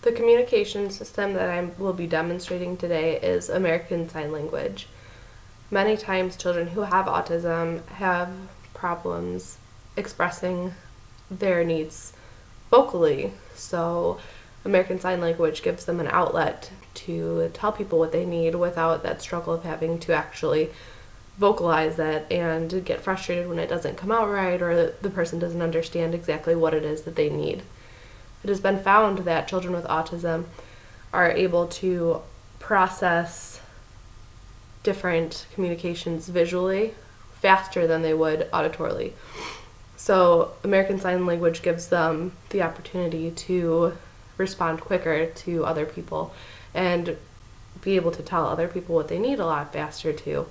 The communication system that I will be demonstrating today is American Sign Language. Many times children who have autism have problems expressing their needs vocally, so American Sign Language gives them an outlet to tell people what they need without that struggle of having to actually vocalize it and get frustrated when it doesn't come out right or the person doesn't understand exactly what it is that they need. It has been found that children with autism are able to process different communications visually faster than they would auditorily. So American Sign Language gives them the opportunity to respond quicker to other people and be able to tell other people what they need a lot faster too.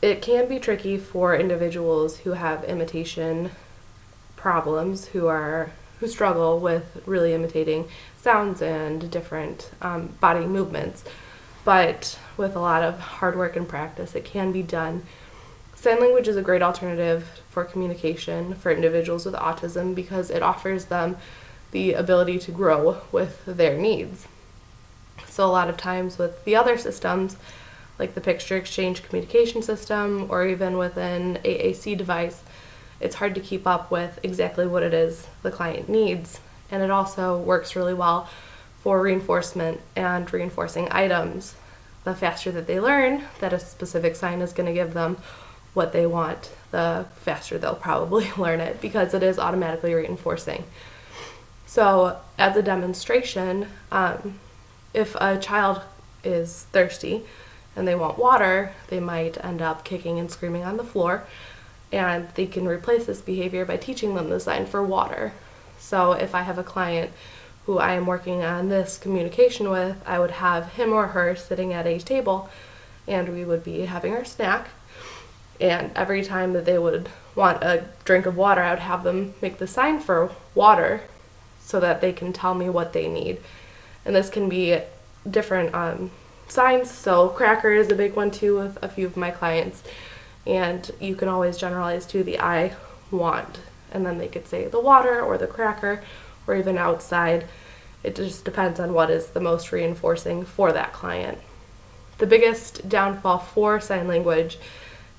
It can be tricky for individuals who have imitation problems, who struggle with really imitating sounds and different body movements. But with a lot of hard work and practice, it can be done. Sign language is a great alternative for communication for individuals with autism because it offers them the ability to grow with their needs. So a lot of times with the other systems, like the picture exchange communication system or even with an AAC device, it's hard to keep up with exactly what it is the client needs. And it also works really well for reinforcement and reinforcing items. The faster that they learn that a specific sign is going to give them what they want, the faster they'll probably learn it because it is automatically reinforcing. So as a demonstration, if a child is thirsty and they want water, they might end up kicking and screaming on the floor, and they can replace this behavior by teaching them the sign for water. So if I have a client who I am working on this communication with, I would have him or her sitting at a table and we would be having our snack, and every time that they would want a drink of water, I would have them make the sign for water so that they can tell me what they need. And this can be different signs, so cracker is a big one too with a few of my clients, and you can always generalize to the I want, and then they could say the water or the cracker or even outside. It just depends on what is the most reinforcing for that client. The biggest downfall for sign language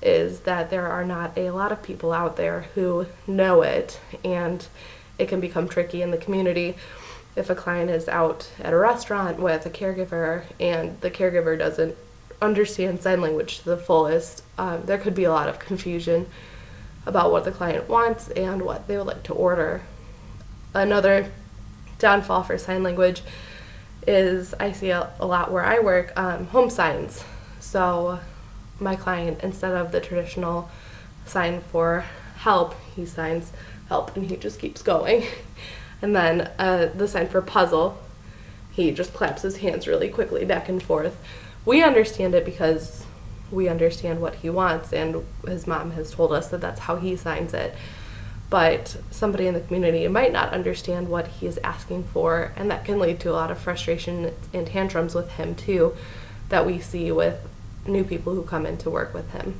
is that there are not a lot of people out there who know it, and it can become tricky in the community. If a client is out at a restaurant with a caregiver and the caregiver doesn't understand sign language to the fullest, there could be a lot of confusion about what the client wants and what they would like to order. Another downfall for sign language is I see a lot where I work, home signs. So my client, instead of the traditional sign for help, he signs help and he just keeps going. And then the sign for puzzle, he just claps his hands really quickly back and forth. We understand it because we understand what he wants, and his mom has told us that that's how he signs it. But somebody in the community might not understand what he is asking for, and that can lead to a lot of frustration and tantrums with him too that we see with new people who come in to work with him.